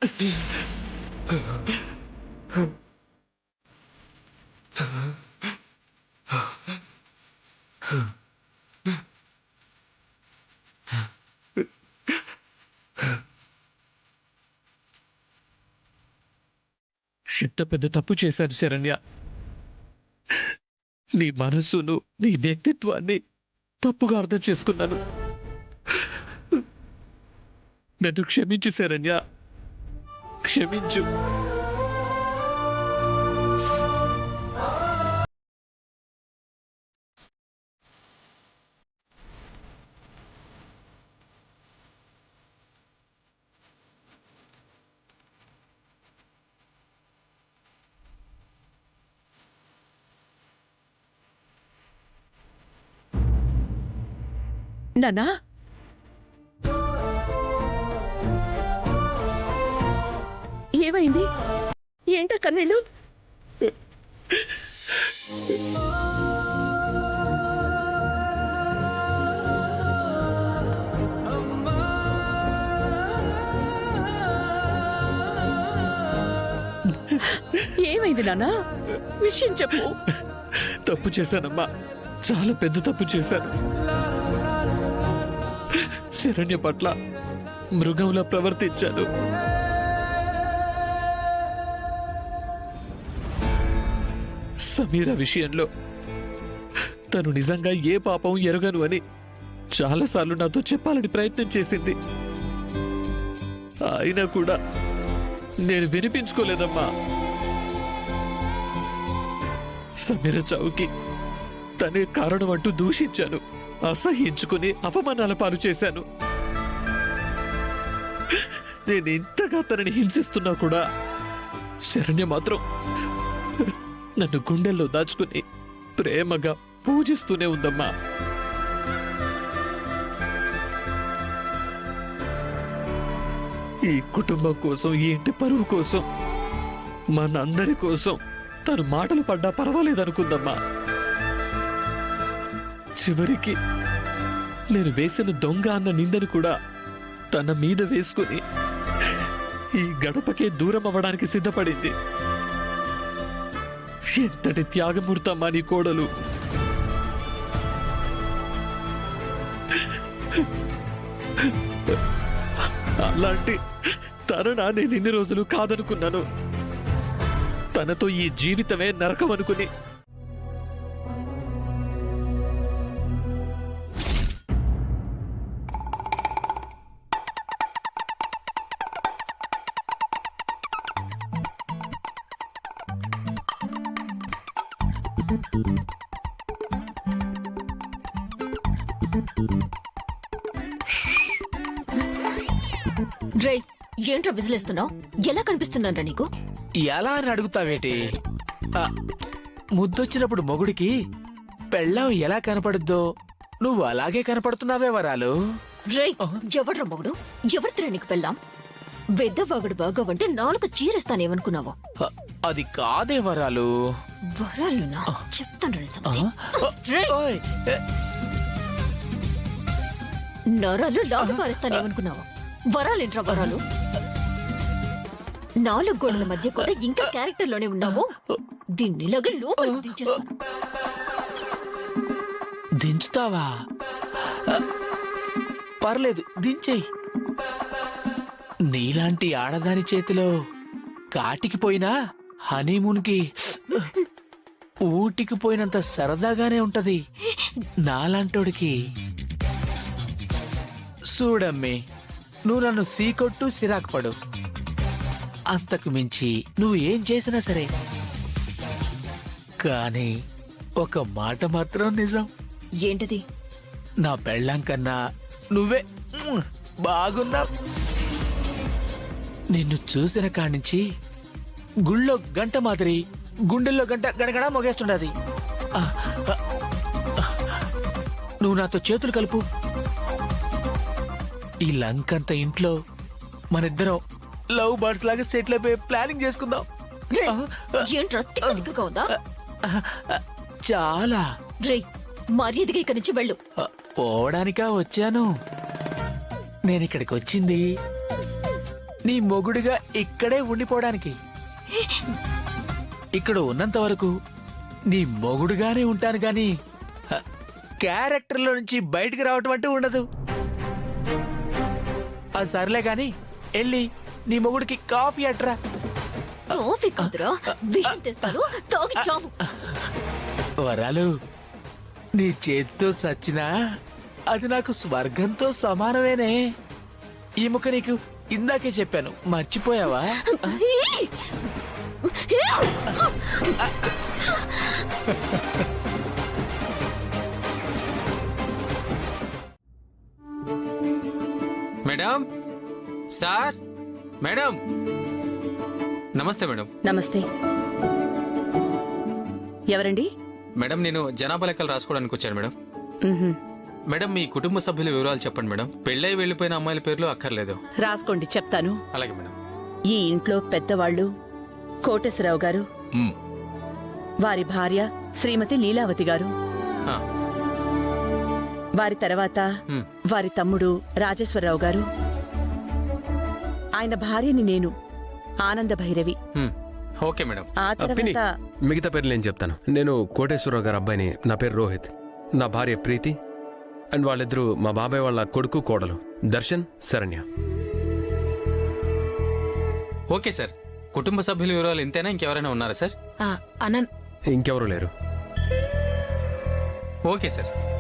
ఎంత పెద్ద తప్పు చేశాను శరణ్య. నీ మనస్సును, నీ వ్యక్తిత్వాన్ని తప్పుగా అర్థం చేసుకున్నాను. నన్ను క్షమించు శరణ్య, క్షమించు. నానా, ఏమైంది? ఏంటో కన్నీళ్ళు? ఏమైంది నానా? విషయం చెప్పు. తప్పు చేశానమ్మా, చాలా పెద్ద తప్పు చేశాను. శరణ్య పట్ల మృగంలా ప్రవర్తించాను. సమీర విషయంలో తను నిజంగా ఏ పాపం ఎరగను అని చాలాసార్లు నాతో చెప్పాలని ప్రయత్నం చేసింది. అయినా కూడా నేను వినిపించుకోలేదమ్మా. సమీర చావుకి తనే కారణం అంటూ దూషించాను, అసహించుకుని అవమానాల పాలు చేశాను. నేను ఇంతగా తనని హింసిస్తున్నా కూడా శరణ్య మాత్రం నన్ను గుండెల్లో దాచుకుని ప్రేమగా పూజిస్తూనే ఉందమ్మా. ఈ కుటుంబం కోసం, ఈ ఇంటి పరువు కోసం, మనందరి కోసం తను మాటలు పడ్డా పర్వాలేదనుకుందమ్మా. చివరికి నేను వేసిన దొంగ అన్న నిందను కూడా తన మీద వేసుకుని ఈ గడపకే దూరం అవ్వడానికి సిద్ధపడింది. ఎంతటి త్యాగమూర్తమ్మా నీ కోడలు. అలాంటి తననా నేను ఇన్ని రోజులు కాదనుకున్నాను. తనతో ఈ జీవితమే నరకం అనుకుని డ్రై, ఏంట్రా విజిలేస్తున్నావు? ఎలా కనిపిస్తున్నారా నీకు? ఎలా అని అడుగుతావేటి? ముద్దొచ్చినప్పుడు మొగుడికి పెళ్ళాం ఎలా కనపడుద్దో నువ్వు అలాగే కనపడుతున్నావే వరాలు. డ్రై, ఎవడ్రా మొగుడు? ఎవరితో నీకు పెళ్ళాం? పెద్దవాగుడు బాగా అంటే నాలుగు చీరేస్తానేమనుకున్నావు? అది కాదే వరాలు. వరాలునా? చెప్తాను. నరాలు లాగు పారేస్తానేమనుకున్నావు? వరాలేంట్రా వరాలు? నాలుగు గోడల మధ్య కూడా ఇంకా క్యారెక్టర్ లోనే ఉన్నావు. దీన్నిలాగా లోపలికి దించేస్తాను. దించుతావా? పర్లేదు, దించేయి. నీలాంటి ఆడదాని చేతిలో కాటికి పోయినా హనీమూన్కి ఊటికి పోయినంత సరదాగానే ఉంటది నాలాంటోడికి. చూడమ్మి, నువ్వు నన్ను సీకొట్టు సిరాకు పడు, అంతకు మించి నువ్వు ఏం చేసినా సరే, కానీ ఒక మాట మాత్రం నిజం. ఏంటది? నా పెళ్ళాం కన్నా నువ్వే బాగున్నావు. నిన్ను చూసిన కానించి గుళ్ళో గంట మాదిరి గుండెల్లో గంట గడగడా మొగేస్తుండది. నువ్వు నాతో చేతులు కలుపు. ఈ లంకంత ఇంట్లో మనిద్దరం లవ్ బర్డ్స్ లాగా సెటిల్ అయిపోయి ప్లానింగ్ చేసుకుందాం. ఏంట్రా తిక్కగా ఉందా? చాలా. రే, మర్యాదగా ఇక్కడి నుంచి వెళ్ళు. పోవడానికా వచ్చాను? నేనిక్కడికి వచ్చింది నీ మొగుడుగా ఇక్కడే ఉండిపోవడానికి. ఇక్కడ ఉన్నంత వరకు నీ మొగుడుగానే ఉంటాను గాని క్యారెక్టర్లో నుంచి బయటికి రావటం అంటూ ఉండదు. అది సర్లే గాని వెళ్ళి నీ మొగుడికి కాఫీ అట్రా. కాఫీ కాదురా, విషం తెస్తారు, తాగి చావు. వరాలు, నీ చేతితో సచ్చినా అది నాకు స్వర్గంతో సమానమేనే. ఈ ముక్క నీకు ఇందాకే చెప్పాను, మర్చిపోయావా? మేడం, సార్, మేడం, నమస్తే మేడం. నమస్తే. ఎవరండి? మేడం, నేను జనాభా లెక్కలు రాసుకోవడానికి వచ్చాను మేడం. ఉహుం. మేడం, మీ కుటుంబ సభ్యుల వివరాలు చెప్పండి మేడం. పెళ్ళై వెళ్లిపోయిన అమ్మాయిల పేర్లు అక్కర్లేదు. రాసుకోండి, చెప్తాను. అలాగే మేడం. ఈ ఇంట్లో పెద్దవాళ్ళు కోటేశ్వరరావు గారు, వారి భార్య శ్రీమతి లీలావతి గారు, ఆ, వారి తర్వాత మ్. వారి తమ్ముడు రాజేశ్వరరావు గారు, ఆయన భార్యని నేను, ఆనంద భైరవి. Okay madam. ఆ పిన్ని, తర్వాత మిగతా పేర్లు నేను చెప్తాను. నేను కోటేశ్వరరావు గారి అబ్బాయిని. నా పేరు రోహిత్. నా భార్య ప్రీతి. అండ్ వాళ్ళిద్దరూ మా బాబాయ్ వాళ్ళ కొడుకు కోడలు దర్శన్, శరణ్య. ఓకే సార్, కుటుంబ సభ్యుల వివరాలు ఇంతేనా? ఇంకెవరైనా ఉన్నారా సార్? అనంత్ ఇంకెవరూ లేరు. Okay sir.